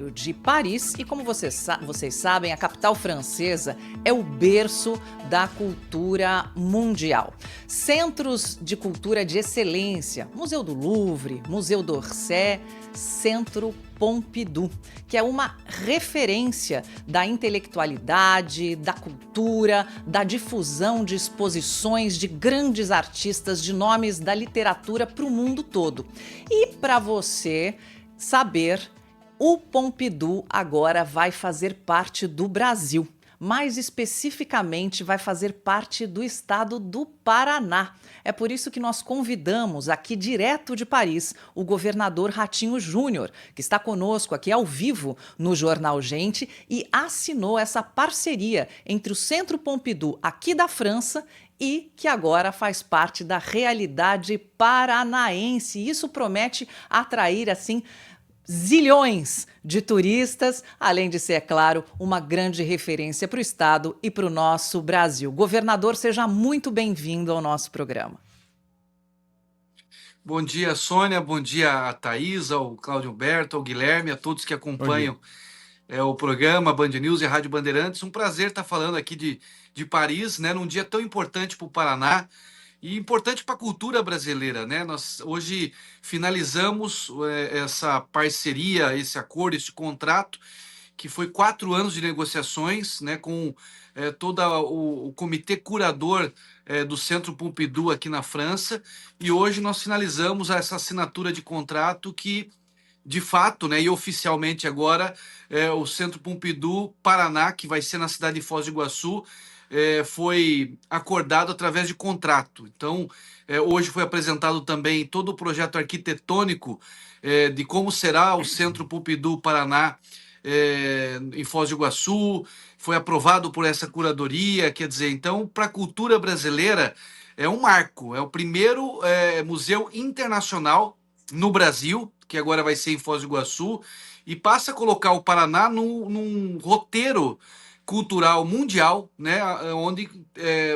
de Paris e, como vocês sabem, a capital francesa é o berço da cultura mundial. Centros de cultura de excelência, Museu do Louvre, Museu d'Orsay, Centro Pompidou, que é uma referência da intelectualidade, da cultura, da difusão de exposições de grandes artistas, de nomes da literatura para o mundo todo. E para você saber, o Pompidou agora vai fazer parte do Brasil. Mais especificamente, vai fazer parte do estado do Paraná. É por isso que nós convidamos aqui direto de Paris o governador Ratinho Júnior, que está conosco aqui ao vivo no Jornal Gente e assinou essa parceria entre o Centro Pompidou aqui da França e que agora faz parte da realidade paranaense. Isso promete atrair, assim, zilhões de turistas, além de ser, é claro, uma grande referência para o estado e para o nosso Brasil. Governador, seja muito bem-vindo ao nosso programa. Bom dia, Sônia. Bom dia a Thaís, ao Cláudio Humberto, ao Guilherme, a todos que acompanham o programa Band News e a Rádio Bandeirantes. Um prazer estar falando aqui de Paris, né, num dia tão importante para o Paraná e importante para a cultura brasileira, né? Nós hoje finalizamos essa parceria, esse acordo, esse contrato, que foi 4 anos de negociações, né, com todo o comitê curador do Centro Pompidou aqui na França, e hoje nós finalizamos essa assinatura de contrato que, de fato, né, e oficialmente agora, o Centro Pompidou Paraná, que vai ser na cidade de Foz do Iguaçu, foi acordado através de contrato. Então, hoje foi apresentado também todo o projeto arquitetônico de como será o Centro Pompidou Paraná em Foz do Iguaçu, foi aprovado por essa curadoria, quer dizer, então, para a cultura brasileira, é um marco, é o primeiro museu internacional no Brasil, que agora vai ser em Foz do Iguaçu, e passa a colocar o Paraná num roteiro cultural mundial, né, onde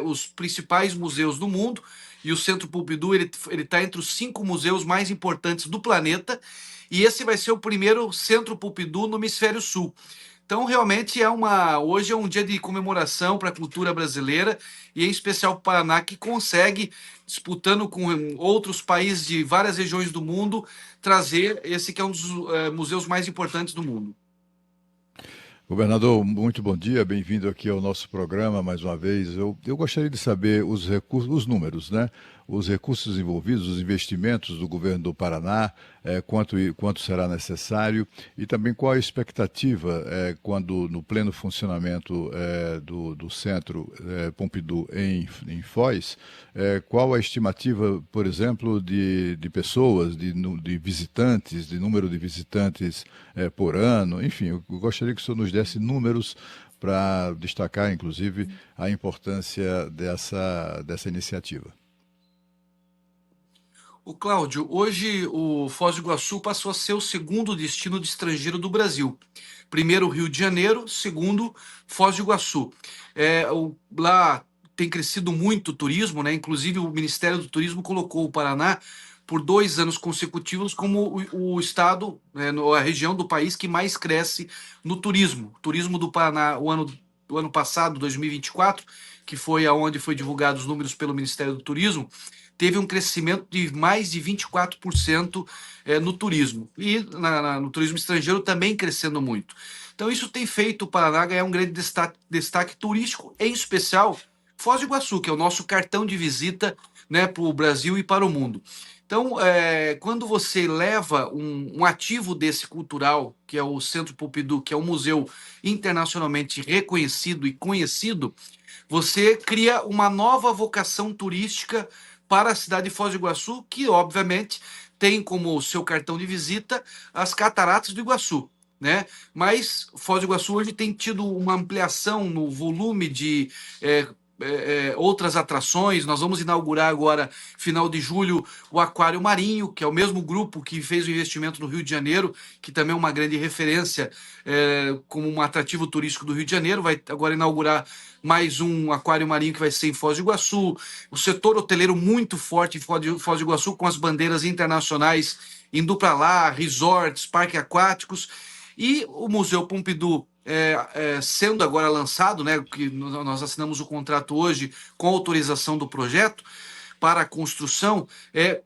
os principais museus do mundo, e o Centro Pompidou ele está entre os 5 museus mais importantes do planeta, e esse vai ser o primeiro Centro Pompidou no Hemisfério Sul. Então, realmente, hoje é um dia de comemoração para a cultura brasileira, e em especial para o Paraná, que consegue, disputando com outros países de várias regiões do mundo, trazer esse que é um dos museus mais importantes do mundo. Governador, muito bom dia, bem-vindo aqui ao nosso programa mais uma vez. Eu gostaria de saber os recursos, os números, né? Os recursos envolvidos, os investimentos do governo do Paraná, quanto será necessário e também qual a expectativa quando no pleno funcionamento do Centro Pompidou em Foz, qual a estimativa, por exemplo, de pessoas, de visitantes, de número de visitantes por ano, enfim, eu gostaria que o senhor nos desse números para destacar, inclusive, a importância dessa iniciativa. O Cláudio, hoje o Foz do Iguaçu passou a ser o segundo destino de estrangeiro do Brasil. Primeiro, Rio de Janeiro, segundo, Foz do Iguaçu. Lá tem crescido muito o turismo, né? Inclusive o Ministério do Turismo colocou o Paraná por 2 anos consecutivos como o estado, a região do país que mais cresce no turismo. O turismo do Paraná, o ano passado, 2024, que foi aonde foi divulgados os números pelo Ministério do Turismo, teve um crescimento de mais de 24% no turismo. E no turismo estrangeiro também crescendo muito. Então isso tem feito o Paraná ganhar um grande destaque turístico, em especial Foz do Iguaçu, que é o nosso cartão de visita, né, para o Brasil e para o mundo. Então, quando você leva um ativo desse cultural, que é o Centro Pompidou, que é um museu internacionalmente reconhecido e conhecido, você cria uma nova vocação turística para a cidade de Foz do Iguaçu, que obviamente tem como seu cartão de visita as Cataratas do Iguaçu, né? Mas Foz do Iguaçu hoje tem tido uma ampliação no volume de outras atrações. Nós vamos inaugurar agora, final de julho, o Aquário Marinho, que é o mesmo grupo que fez o investimento no Rio de Janeiro, que também é uma grande referência como um atrativo turístico do Rio de Janeiro. Vai agora inaugurar mais um aquário marinho que vai ser em Foz do Iguaçu. O setor hoteleiro muito forte em Foz do Iguaçu, com as bandeiras internacionais indo para lá, resorts, parques aquáticos. E o Museu Pompidou, sendo agora lançado, né, que nós assinamos o contrato hoje com a autorização do projeto para a construção,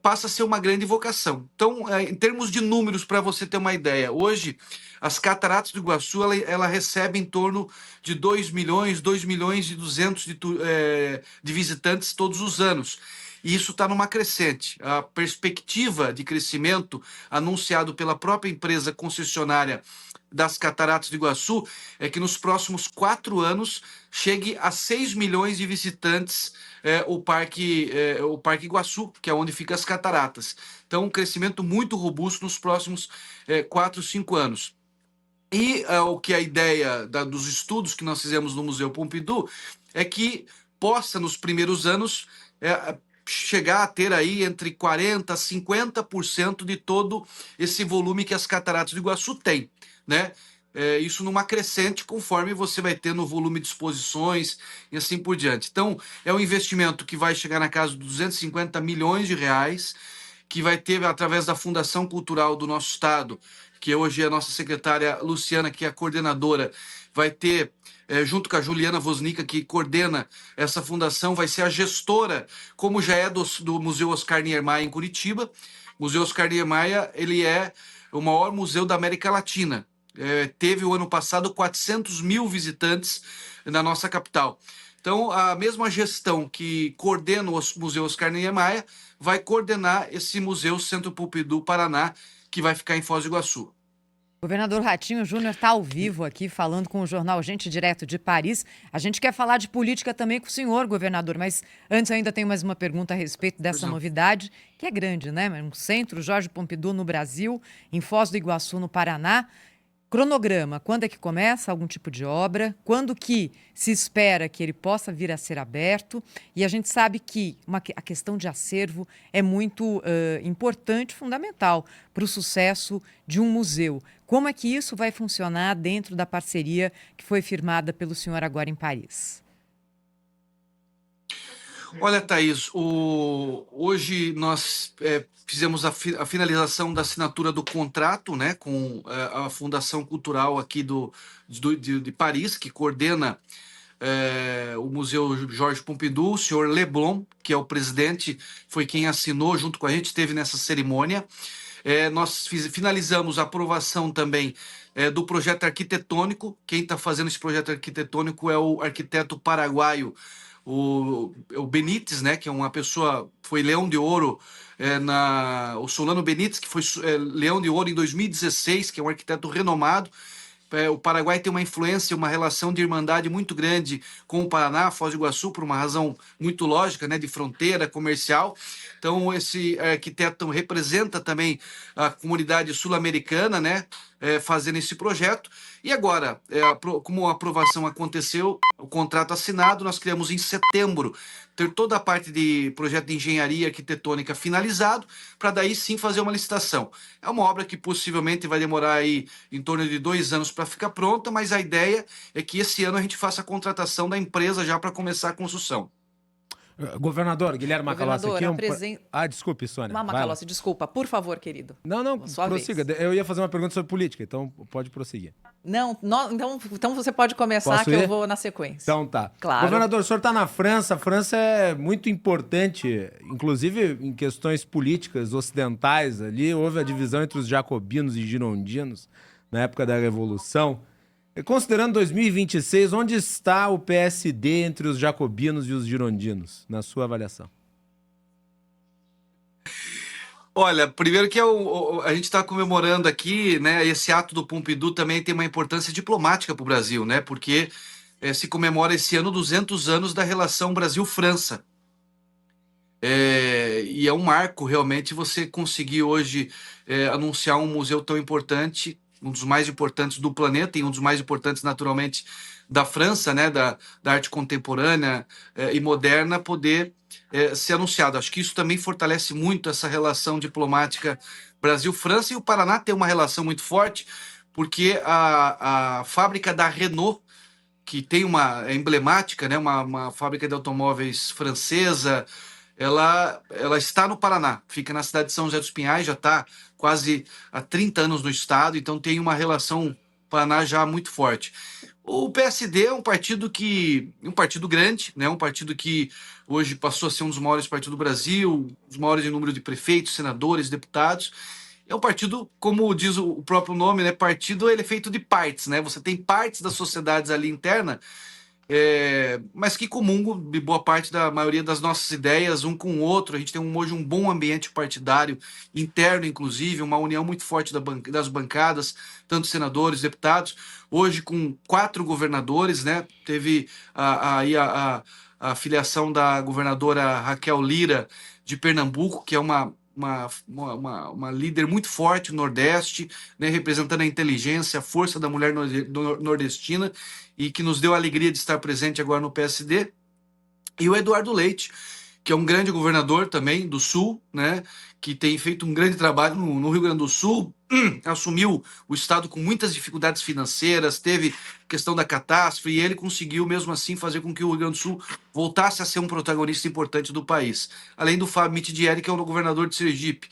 passa a ser uma grande vocação. Então, em termos de números, para você ter uma ideia, hoje as Cataratas do Iguaçu ela recebe em torno de 2 milhões, 2 milhões e 200 de visitantes todos os anos. E isso está numa crescente. A perspectiva de crescimento anunciado pela própria empresa concessionária das Cataratas do Iguaçu é que nos próximos 4 anos chegue a 6 milhões de visitantes o Parque Iguaçu, que é onde ficam as cataratas. Então, um crescimento muito robusto nos próximos 4, 5 anos. E o que a ideia dos estudos que nós fizemos no Museu Pompidou é que possa, nos primeiros anos, chegar a ter aí entre 40% a 50% de todo esse volume que as Cataratas do Iguaçu têm, né? Isso numa crescente conforme você vai ter no volume de exposições e assim por diante. Então, é um investimento que vai chegar na casa de 250 milhões de reais, que vai ter, através da Fundação Cultural do nosso estado, que hoje é a nossa secretária Luciana, que é a coordenadora, vai ter, junto com a Juliana Vosnica, que coordena essa fundação, vai ser a gestora, como já é do Museu Oscar Niemeyer em Curitiba. O Museu Oscar Niemeyer, ele é o maior museu da América Latina. Teve o ano passado 400 mil visitantes na nossa capital. Então, a mesma gestão que coordena o Museu Oscar Niemeyer vai coordenar esse Museu Centro Pompidou Paraná, que vai ficar em Foz do Iguaçu. Governador Ratinho Júnior está ao vivo aqui falando com o jornal Gente Direto de Paris. A gente quer falar de política também com o senhor, governador, mas antes ainda tem mais uma pergunta a respeito dessa novidade, que é grande, né? Um centro Jorge Pompidou no Brasil, em Foz do Iguaçu, no Paraná. Cronograma, quando é que começa algum tipo de obra? Quando que se espera que ele possa vir a ser aberto? E a gente sabe que a questão de acervo é muito importante, fundamental para o sucesso de um museu. Como é que isso vai funcionar dentro da parceria que foi firmada pelo senhor agora em Paris? Olha, Thaís, hoje nós fizemos a finalização da assinatura do contrato, né, com a Fundação Cultural aqui de Paris, que coordena o Museu Jorge Pompidou. O senhor Leblon, que é o presidente, foi quem assinou junto com a gente, esteve nessa cerimônia. Nós finalizamos a aprovação também do projeto arquitetônico. Quem está fazendo esse projeto arquitetônico é o arquiteto paraguaio, o Benítez, né, que é uma pessoa, foi Leão de Ouro, o Solano Benítez, que foi Leão de Ouro em 2016, que é um arquiteto renomado. O Paraguai tem uma influência, uma relação de irmandade muito grande com o Paraná, Foz do Iguaçu, por uma razão muito lógica, né, de fronteira comercial. Então, esse arquiteto representa também a comunidade sul-americana, né, fazendo esse projeto. E agora, como a aprovação aconteceu, o contrato assinado, nós criamos em setembro, ter toda a parte de projeto de engenharia arquitetônica finalizado, para daí sim fazer uma licitação. É uma obra que possivelmente vai demorar aí em torno de 2 anos para ficar pronta, mas a ideia é que esse ano a gente faça a contratação da empresa já para começar a construção. Governador, Guilherme Macalossi aqui. Desculpe, Sônia. Macalossi, desculpa, por favor, querido. Não, prossiga. Vez. Eu ia fazer uma pergunta sobre política, então pode prosseguir. Então você pode começar. Posso ir? Eu vou na sequência. Então tá. Claro. Governador, o senhor está na França. A França é muito importante, inclusive em questões políticas ocidentais. Ali houve a divisão entre os jacobinos e girondinos na época da Revolução. Considerando 2026, onde está o PSD entre os jacobinos e os girondinos, na sua avaliação? Olha, primeiro que a gente está comemorando aqui, né? Esse ato do Pompidou também tem uma importância diplomática para o Brasil, né? Porque se comemora esse ano 200 anos da relação Brasil-França. E é um marco realmente você conseguir hoje anunciar um museu tão importante, um dos mais importantes do planeta e um dos mais importantes, naturalmente, da França, né, da arte contemporânea e moderna, poder ser anunciado. Acho que isso também fortalece muito essa relação diplomática Brasil-França, e o Paraná tem uma relação muito forte, porque a fábrica da Renault, que tem é emblemática, né, uma fábrica de automóveis francesa, ela está no Paraná, fica na cidade de São José dos Pinhais, já está quase há 30 anos no estado, então tem uma relação Paraná já muito forte. O PSD é um partido grande, né? Um partido que hoje passou a ser um dos maiores partidos do Brasil, os maiores em número de prefeitos, senadores, deputados. É um partido, como diz o próprio nome, né? Partido, ele é feito de partes, né? Você tem partes das sociedades ali interna, mas que comungam de boa parte da maioria das nossas ideias um com o outro. A gente tem hoje um bom ambiente partidário interno, inclusive, uma união muito forte das bancadas, tanto senadores, deputados. Hoje com 4 governadores, né? Teve a filiação da governadora Raquel Lira de Pernambuco, que é uma líder muito forte no Nordeste, né, representando a inteligência, a força da mulher nordestina, e que nos deu a alegria de estar presente agora no PSD. E o Eduardo Leite, que é um grande governador também do Sul, né, que tem feito um grande trabalho no Rio Grande do Sul, assumiu o estado com muitas dificuldades financeiras, teve questão da catástrofe, e ele conseguiu mesmo assim fazer com que o Rio Grande do Sul voltasse a ser um protagonista importante do país. Além do Fábio Mitidieri, que é o governador de Sergipe.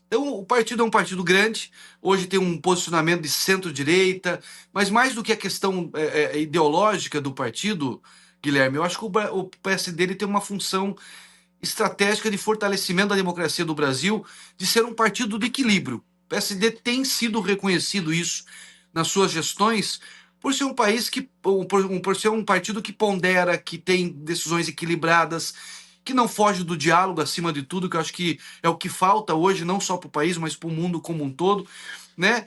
Então, o partido é um partido grande, hoje tem um posicionamento de centro-direita, mas mais do que a questão ideológica do partido, Guilherme, eu acho que o PSD ele tem uma função estratégica de fortalecimento da democracia do Brasil, de ser um partido de equilíbrio. O PSD tem sido reconhecido isso nas suas gestões, por ser um país por ser um partido que pondera, que tem decisões equilibradas, que não foge do diálogo acima de tudo, que eu acho que é o que falta hoje, não só para o país, mas para o mundo como um todo, né?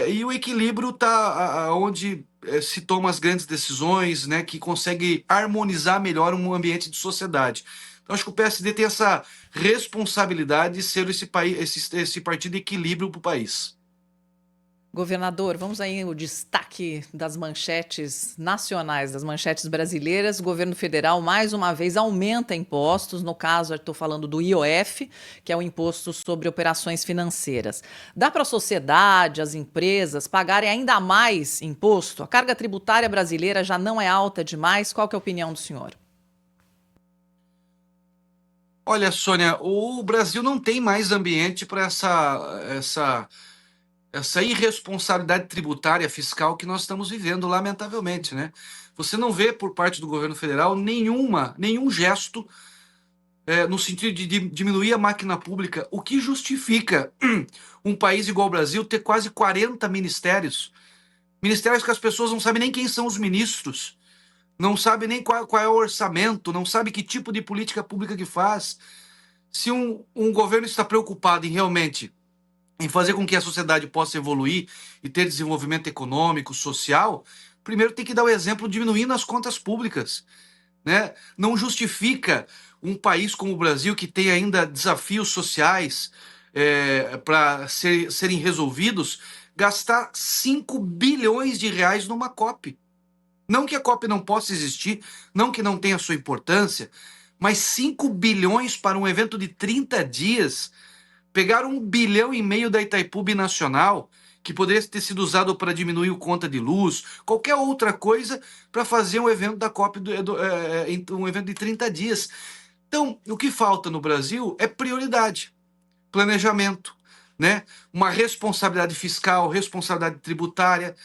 E o equilíbrio está onde se tomam as grandes decisões, né? Que consegue harmonizar melhor um ambiente de sociedade. Então, acho que o PSD tem essa responsabilidade de ser esse partido de equilíbrio para o país. Governador, vamos aí o destaque das manchetes nacionais, das manchetes brasileiras. O governo federal, mais uma vez, aumenta impostos. No caso, eu estou falando do IOF, que é o Imposto sobre Operações Financeiras. Dá para a sociedade, as empresas, pagarem ainda mais imposto? A carga tributária brasileira já não é alta demais? Qual que é a opinião do senhor? Olha, Sônia, o Brasil não tem mais ambiente para essa irresponsabilidade tributária fiscal que nós estamos vivendo, lamentavelmente, né? Você não vê por parte do governo federal nenhum gesto no sentido de diminuir a máquina pública, o que justifica um país igual ao Brasil ter quase 40 ministérios que as pessoas não sabem nem quem são os ministros, não sabem nem qual é o orçamento, não sabem que tipo de política pública que faz. Se um governo está preocupado em fazer com que a sociedade possa evoluir e ter desenvolvimento econômico, social, primeiro tem que dar o exemplo diminuindo as contas públicas, né? Não justifica um país como o Brasil, que tem ainda desafios sociais para serem resolvidos, gastar 5 bilhões de reais numa COP. Não que a COP não possa existir, não que não tenha sua importância, mas 5 bilhões para um evento de 30 dias... Pegaram 1,5 bilhão da Itaipu Binacional, que poderia ter sido usado para diminuir o conta de luz, qualquer outra coisa, para fazer um evento da COP, um evento de 30 dias. Então, o que falta no Brasil é prioridade, planejamento, né? Uma responsabilidade fiscal, responsabilidade tributária.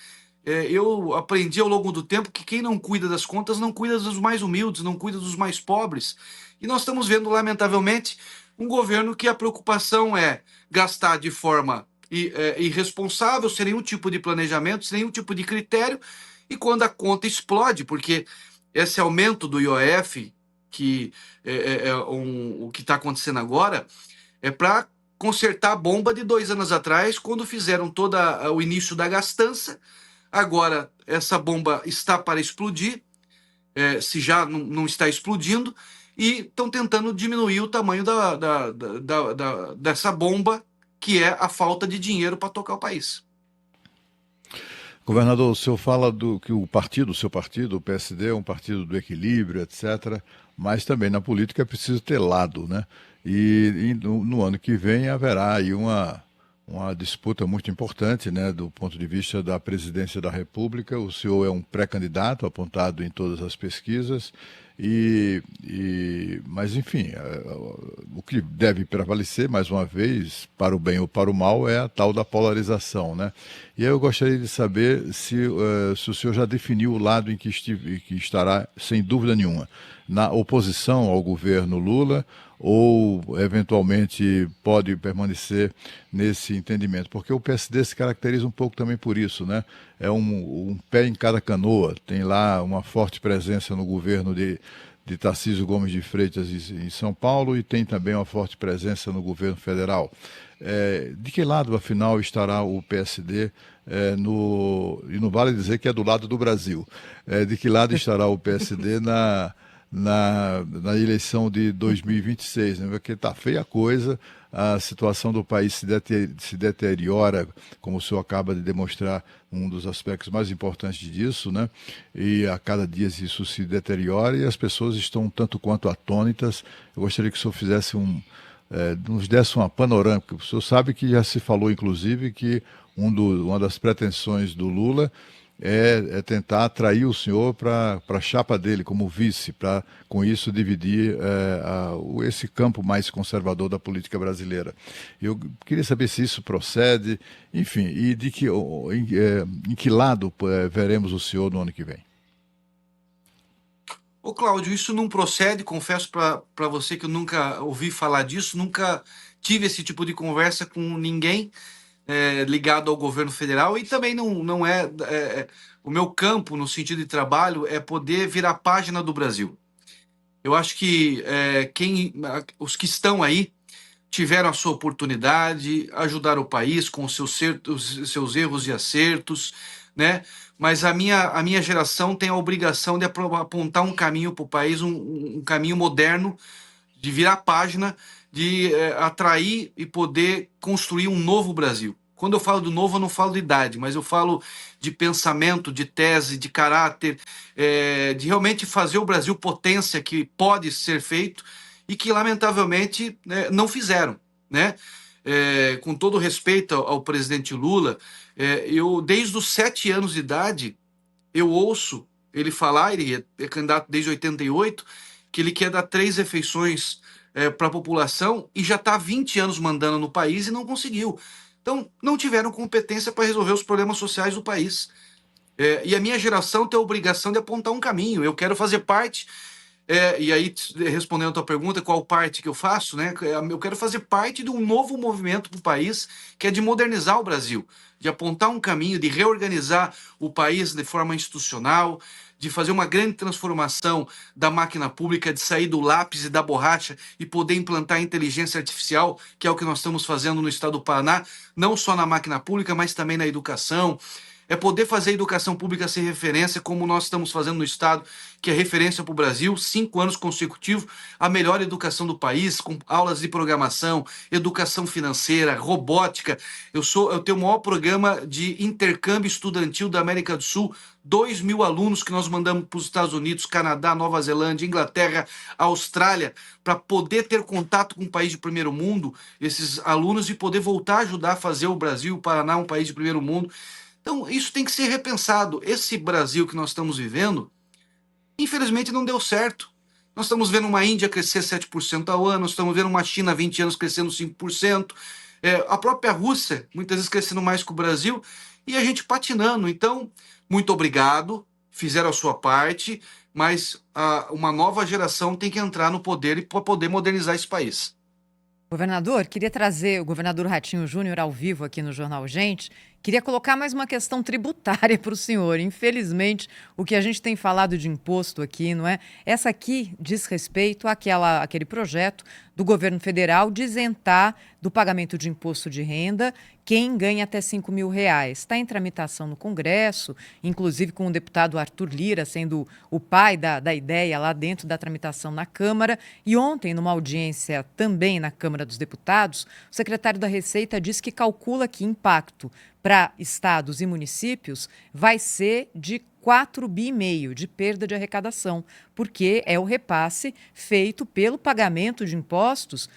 Eu aprendi ao longo do tempo que quem não cuida das contas não cuida dos mais humildes, não cuida dos mais pobres. E nós estamos vendo, lamentavelmente, um governo que a preocupação é gastar de forma irresponsável, sem nenhum tipo de planejamento, sem nenhum tipo de critério, e quando a conta explode, porque esse aumento do IOF, que o que está acontecendo agora, é para consertar a bomba de 2 anos atrás, quando fizeram todo o início da gastança. Agora, essa bomba está para explodir, se já não está explodindo, e estão tentando diminuir o tamanho dessa bomba, que é a falta de dinheiro para tocar o país. Governador, o senhor fala que o seu partido, o PSD, é um partido do equilíbrio, etc., mas também na política é preciso ter lado, né? E no ano que vem haverá aí uma disputa muito importante, né, do ponto de vista da presidência da República. O senhor é um pré-candidato apontado em todas as pesquisas Mas, enfim, o que deve prevalecer, mais uma vez, para o bem ou para o mal, é a tal da polarização, né? E aí eu gostaria de saber se o senhor já definiu o lado em que estará, sem dúvida nenhuma, na oposição ao governo Lula, ou eventualmente pode permanecer nesse entendimento, porque o PSD se caracteriza um pouco também por isso, né? É um pé em cada canoa, tem lá uma forte presença no governo de Tarcísio Gomes de Freitas em São Paulo e tem também uma forte presença no governo federal. De que lado, afinal, estará o PSD? E não vale dizer que é do lado do Brasil. De que lado estará o PSD na eleição de 2026, né? Porque está feia a coisa, a situação do país se deteriora, como o senhor acaba de demonstrar, um dos aspectos mais importantes disso, né? E a cada dia isso se deteriora e as pessoas estão tanto quanto atônitas. Eu gostaria que o senhor fizesse nos desse uma panorâmica. O senhor sabe que já se falou, inclusive, que uma das pretensões do Lula é tentar atrair o senhor para a chapa dele como vice, para com isso dividir esse campo mais conservador da política brasileira. Eu queria saber se isso procede, enfim, e em que lado veremos o senhor no ano que vem. Ô Cláudio, isso não procede, confesso para você que eu nunca ouvi falar disso, nunca tive esse tipo de conversa com ninguém ligado ao governo federal e também não é o meu campo no sentido de trabalho é poder virar a página do Brasil. Eu acho que os que estão aí tiveram a sua oportunidade, ajudaram o país com os seus erros e acertos, né? Mas a minha geração tem a obrigação de apontar um caminho para o país, um caminho moderno, de virar página, de atrair e poder construir um novo Brasil. Quando eu falo do novo, eu não falo de idade, mas eu falo de pensamento, de tese, de caráter, de realmente fazer o Brasil potência que pode ser feito e que, lamentavelmente, não fizeram, né? Com todo respeito ao presidente Lula, eu, desde os 7 anos de idade, eu ouço ele falar, ele é candidato desde 88, que ele quer dar 3 refeições para a população e já está há 20 anos mandando no país e não conseguiu. Então, não tiveram competência para resolver os problemas sociais do país. E a minha geração tem a obrigação de apontar um caminho. Eu quero fazer parte, e aí, respondendo a tua pergunta, qual parte que eu faço, né? Eu quero fazer parte de um novo movimento para o país, que é de modernizar o Brasil, de apontar um caminho, de reorganizar o país de forma institucional, de fazer uma grande transformação da máquina pública, de sair do lápis e da borracha e poder implantar a inteligência artificial, que é o que nós estamos fazendo no estado do Paraná, não só na máquina pública, mas também na educação. É poder fazer a educação pública ser referência, como nós estamos fazendo no estado, que é referência para o Brasil, 5 anos consecutivos, a melhor educação do país, com aulas de programação, educação financeira, robótica. Eu tenho o maior programa de intercâmbio estudantil da América do Sul, 2.000 alunos que nós mandamos para os Estados Unidos, Canadá, Nova Zelândia, Inglaterra, Austrália, para poder ter contato com um país de primeiro mundo, esses alunos, e poder voltar a ajudar a fazer o Brasil, o Paraná, um país de primeiro mundo. Então, isso tem que ser repensado. Esse Brasil que nós estamos vivendo, infelizmente, não deu certo. Nós estamos vendo uma Índia crescer 7% ao ano, nós estamos vendo uma China há 20 anos crescendo 5%, a própria Rússia, muitas vezes crescendo mais que o Brasil, e a gente patinando. Então, muito obrigado, fizeram a sua parte, mas uma nova geração tem que entrar no poder para poder modernizar esse país. Governador, queria trazer o governador Ratinho Júnior ao vivo aqui no Jornal Gente. Queria colocar mais uma questão tributária para o senhor. Infelizmente, o que a gente tem falado de imposto aqui, não é? Essa aqui diz respeito àquele projeto do governo federal de isentar do pagamento de imposto de renda quem ganha até R$5.000. Está em tramitação no Congresso, inclusive com o deputado Arthur Lira sendo o pai da ideia lá dentro da tramitação na Câmara. E ontem, numa audiência também na Câmara dos Deputados, o secretário da Receita disse que calcula que impacto para estados e municípios vai ser de 4,5 bi de perda de arrecadação, porque é o repasse feito pelo pagamento de impostos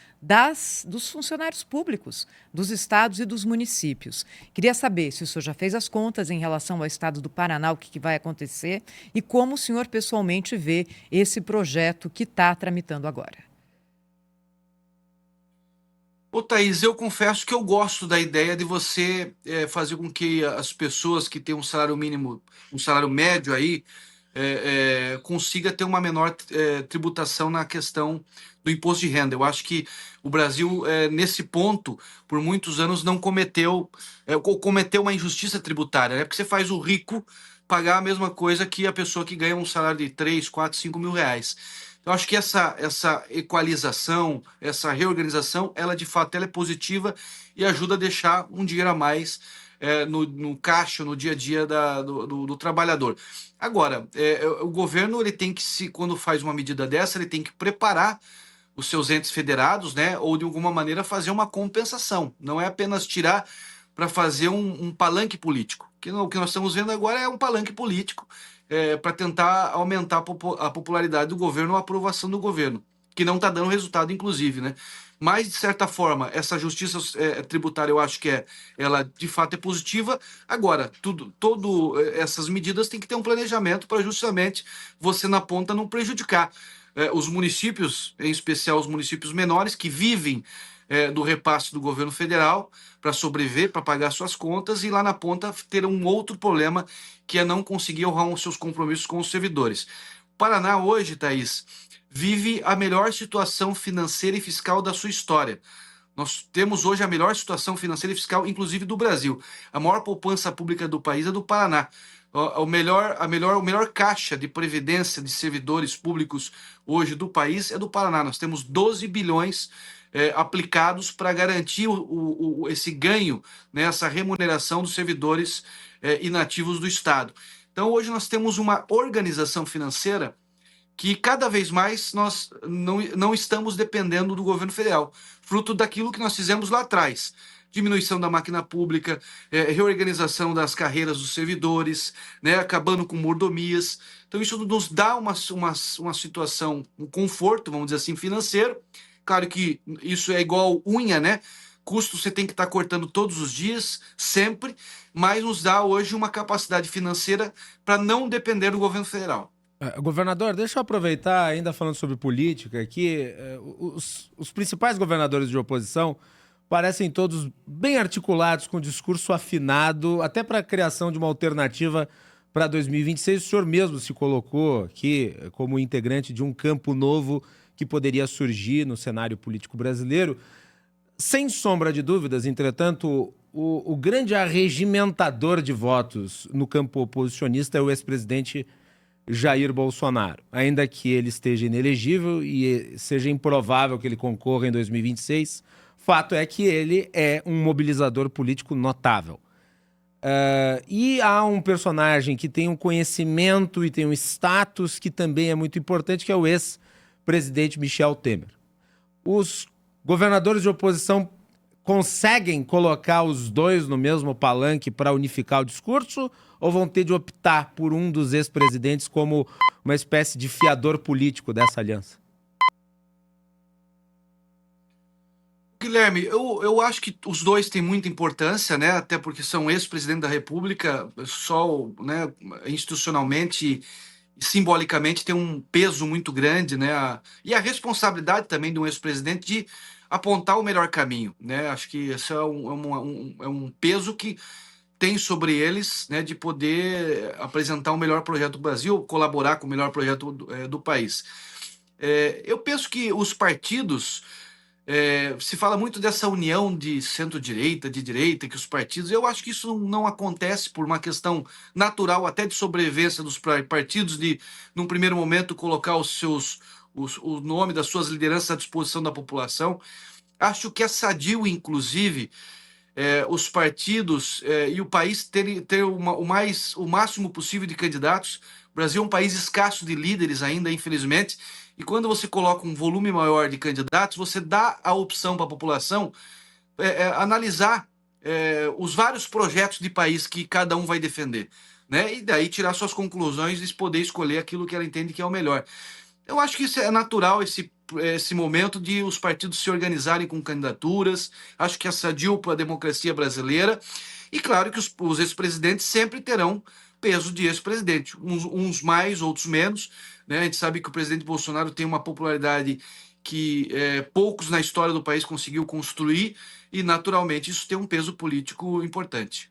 dos funcionários públicos, dos estados e dos municípios. Queria saber se o senhor já fez as contas em relação ao estado do Paraná, o que vai acontecer e como o senhor pessoalmente vê esse projeto que está tramitando agora. Ô, Thaís, eu confesso que eu gosto da ideia de você fazer com que as pessoas que têm um salário mínimo, um salário médio aí, consiga ter uma menor tributação na questão do imposto de renda. Eu acho que o Brasil, nesse ponto, por muitos anos não cometeu uma injustiça tributária, né? Porque você faz o rico pagar a mesma coisa que a pessoa que ganha um salário de 3, 4, 5 mil reais. Eu acho que essa equalização, essa reorganização, ela de fato ela é positiva e ajuda a deixar um dinheiro a mais no caixa, no dia a dia do trabalhador. Agora, o governo ele tem que, quando faz uma medida dessa, ele tem que preparar os seus entes federados, né, ou de alguma maneira fazer uma compensação. Não é apenas tirar para fazer um palanque político. O que nós estamos vendo agora é um palanque político para tentar aumentar a popularidade do governo ou a aprovação do governo, que não está dando resultado, inclusive, né? Mas, de certa forma, essa justiça tributária, eu acho que ela de fato é positiva. Agora, essas medidas têm que ter um planejamento para justamente você na ponta não prejudicar os municípios, em especial os municípios menores, que vivem do repasse do governo federal para sobreviver, para pagar suas contas, e lá na ponta ter um outro problema, que é não conseguir honrar os seus compromissos com os servidores. O Paraná hoje, Thaís, vive a melhor situação financeira e fiscal da sua história. Nós temos hoje a melhor situação financeira e fiscal, inclusive do Brasil. A maior poupança pública do país é do Paraná. O melhor caixa de previdência de servidores públicos hoje do país é do Paraná. Nós temos 12 bilhões aplicados para garantir esse ganho, né, essa remuneração dos servidores inativos do Estado. Então, hoje nós temos uma organização financeira que cada vez mais nós não estamos dependendo do governo federal, fruto daquilo que nós fizemos lá atrás. Diminuição da máquina pública, reorganização das carreiras dos servidores, né, acabando com mordomias. Então isso nos dá uma situação, um conforto, vamos dizer assim, financeiro. Claro que isso é igual unha, né? Custo você tem que estar cortando todos os dias, sempre, mas nos dá hoje uma capacidade financeira para não depender do governo federal. Governador, deixa eu aproveitar, ainda falando sobre política aqui, os principais governadores de oposição parecem todos bem articulados, com discurso afinado, até para a criação de uma alternativa para 2026. O senhor mesmo se colocou aqui como integrante de um campo novo que poderia surgir no cenário político brasileiro. Sem sombra de dúvidas, entretanto, o grande arregimentador de votos no campo oposicionista é o ex-presidente Jair Bolsonaro. Ainda que ele esteja inelegível e seja improvável que ele concorra em 2026, fato é que ele é um mobilizador político notável. E há um personagem que tem um conhecimento e tem um status que também é muito importante, que é o ex-presidente Michel Temer. Os governadores de oposição conseguem colocar os dois no mesmo palanque para unificar o discurso, ou vão ter de optar por um dos ex-presidentes como uma espécie de fiador político dessa aliança? Guilherme, eu acho que os dois têm muita importância, né? Até porque são ex-presidente da República, só, né, institucionalmente e simbolicamente tem um peso muito grande, né? E a responsabilidade também de um ex-presidente de apontar o melhor caminho, né? Acho que esse é um peso que tem sobre eles, né, de poder apresentar o melhor projeto do Brasil, colaborar com o melhor projeto do país. Eu penso que os partidos, se fala muito dessa união de centro-direita, de direita, que os partidos, eu acho que isso não acontece por uma questão natural, até de sobrevivência dos partidos, de, num primeiro momento, colocar o nome das suas lideranças à disposição da população. Acho que é sadio, inclusive, os partidos e o país ter o máximo possível de candidatos. O Brasil é um país escasso de líderes ainda, infelizmente, e quando você coloca um volume maior de candidatos, você dá a opção para a população analisar os vários projetos de país que cada um vai defender, né? E daí tirar suas conclusões e poder escolher aquilo que ela entende que é o melhor. Eu acho que isso é natural, esse momento de os partidos se organizarem com candidaturas. Acho que é sadio para a democracia brasileira. E claro que os ex-presidentes sempre terão peso de ex-presidente, uns mais, outros menos, né? A gente sabe que o presidente Bolsonaro tem uma popularidade que poucos na história do país conseguiu construir, e naturalmente isso tem um peso político importante.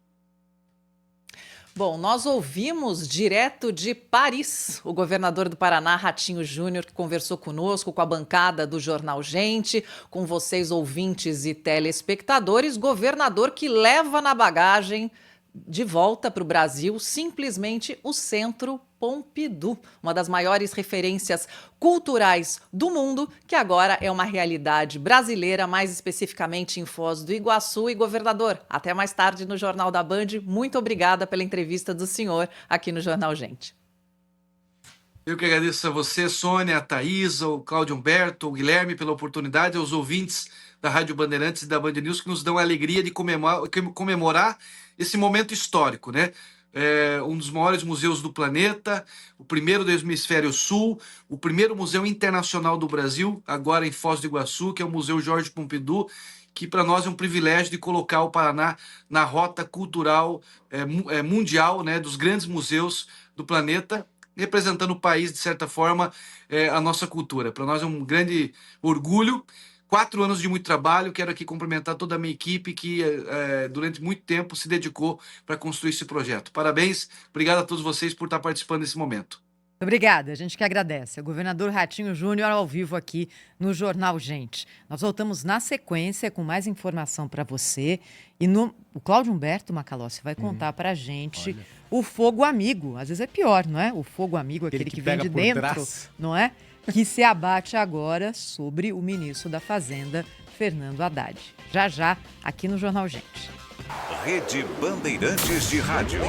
Bom, nós ouvimos direto de Paris o governador do Paraná, Ratinho Júnior, que conversou conosco, com a bancada do Jornal Gente, com vocês ouvintes e telespectadores, governador que leva na bagagem de volta para o Brasil simplesmente o Centro Pompidou, uma das maiores referências culturais do mundo, que agora é uma realidade brasileira, mais especificamente em Foz do Iguaçu. E, governador, até mais tarde no Jornal da Band. Muito obrigada pela entrevista do senhor aqui no Jornal Gente. Eu que agradeço a você, Sônia, a Thaís, o Cláudio Humberto, o Guilherme, pela oportunidade, aos ouvintes da Rádio Bandeirantes e da Band News, que nos dão a alegria de comemorar esse momento histórico, né? Um dos maiores museus do planeta, o primeiro do Hemisfério Sul, o primeiro museu internacional do Brasil, agora em Foz do Iguaçu, que é o Museu Georges Pompidou, que para nós é um privilégio de colocar o Paraná na rota cultural mundial, né, dos grandes museus do planeta, representando o país, de certa forma, a nossa cultura. Para nós é um grande orgulho. 4 anos de muito trabalho. Quero aqui cumprimentar toda a minha equipe que durante muito tempo se dedicou para construir esse projeto. Parabéns, obrigado a todos vocês por estar participando desse momento. Obrigada, a gente que agradece. O governador Ratinho Júnior ao vivo aqui no Jornal Gente. Nós voltamos na sequência com mais informação para você. E o Cláudio Humberto Macalossi vai contar para a gente o fogo amigo. Às vezes é pior, não é? O fogo amigo, aquele que vem de dentro, não é? Que se abate agora sobre o ministro da Fazenda, Fernando Haddad. Já, aqui no Jornal Gente. Rede Bandeirantes de Rádio.